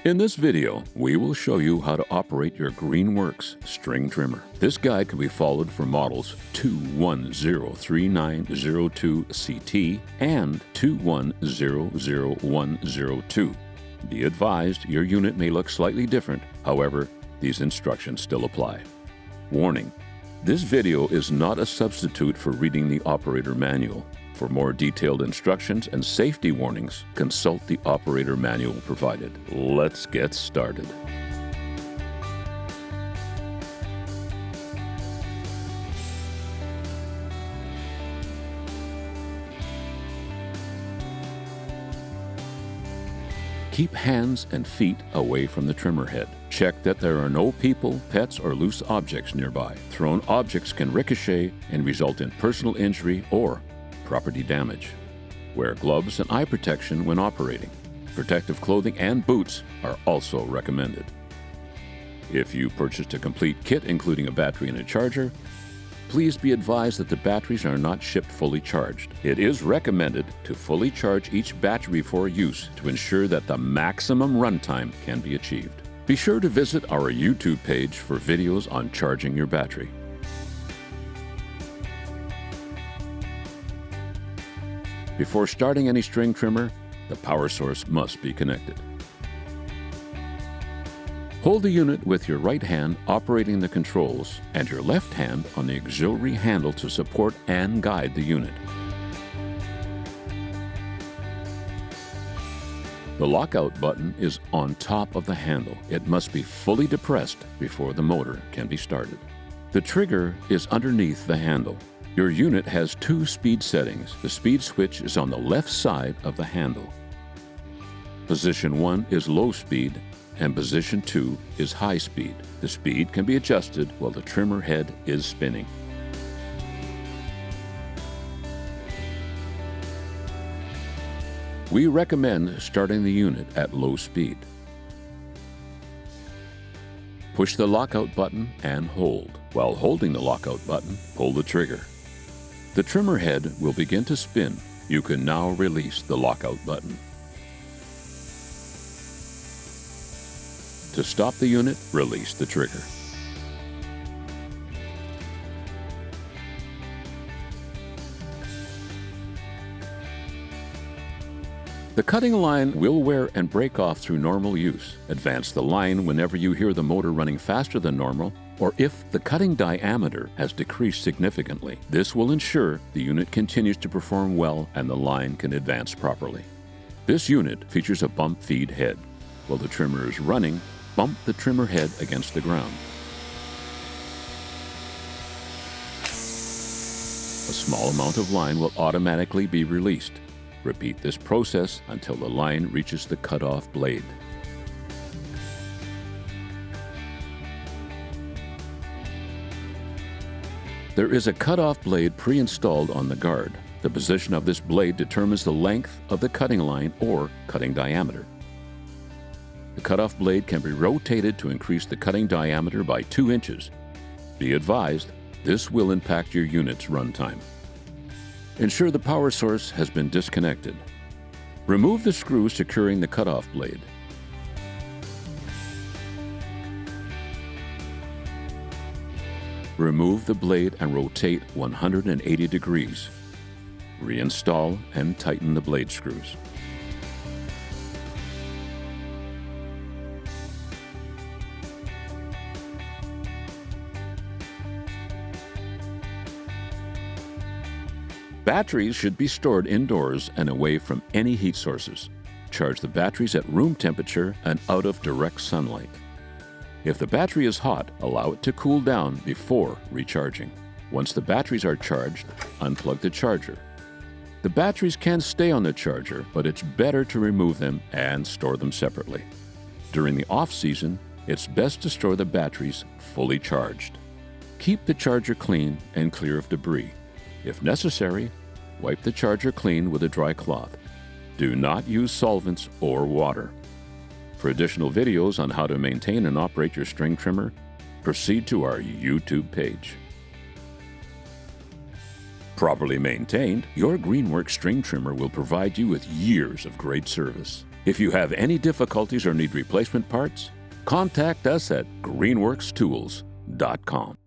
In this video, we will show you how to operate your GREENWORKS string trimmer. This guide can be followed for models 21039002CT and 2100102. Be advised, your unit may look slightly different, however, these instructions still apply. Warning: this video is not a substitute for reading the operator manual. For more detailed instructions and safety warnings, consult the operator manual provided. Let's get started. Keep hands and feet away from the trimmer head. Check that there are no people, pets, or loose objects nearby. Thrown objects can ricochet and result in personal injury or property damage. Wear gloves and eye protection when operating. Protective clothing and boots are also recommended. If you purchased a complete kit including a battery and a charger, please be advised that the batteries are not shipped fully charged. It is recommended to fully charge each battery before use to ensure that the maximum runtime can be achieved. Be sure to visit our YouTube page for videos on charging your battery. Before starting any string trimmer, the power source must be connected. Hold the unit with your right hand operating the controls and your left hand on the auxiliary handle to support and guide the unit. The lockout button is on top of the handle. It must be fully depressed before the motor can be started. The trigger is underneath the handle. Your unit has two speed settings. The speed switch is on the left side of the handle. Position 1 is low speed and position 2 is high speed. The speed can be adjusted while the trimmer head is spinning. We recommend starting the unit at low speed. Push the lockout button and hold. While holding the lockout button, pull the trigger. The trimmer head will begin to spin. You can now release the lockout button. To stop the unit, release the trigger. The cutting line will wear and break off through normal use. Advance the line whenever you hear the motor running faster than normal or if the cutting diameter has decreased significantly. This will ensure the unit continues to perform well and the line can advance properly. This unit features a bump feed head. While the trimmer is running, bump the trimmer head against the ground. A small amount of line will automatically be released. Repeat this process until the line reaches the cutoff blade. There is a cutoff blade pre-installed on the guard. The position of this blade determines the length of the cutting line or cutting diameter. The cutoff blade can be rotated to increase the cutting diameter by 2 inches. Be advised, this will impact your unit's runtime. Ensure the power source has been disconnected. Remove the screw securing the cutoff blade. Remove the blade and rotate 180 degrees. Reinstall and tighten the blade screws. Batteries should be stored indoors and away from any heat sources. Charge the batteries at room temperature and out of direct sunlight. If the battery is hot, allow it to cool down before recharging. Once the batteries are charged, unplug the charger. The batteries can stay on the charger, but it's better to remove them and store them separately. During the off-season, it's best to store the batteries fully charged. Keep the charger clean and clear of debris. If necessary, wipe the charger clean with a dry cloth. Do not use solvents or water. For additional videos on how to maintain and operate your string trimmer, proceed to our YouTube page. Properly maintained, your GREENWORKS string trimmer will provide you with years of great service. If you have any difficulties or need replacement parts, contact us at greenworkstools.com.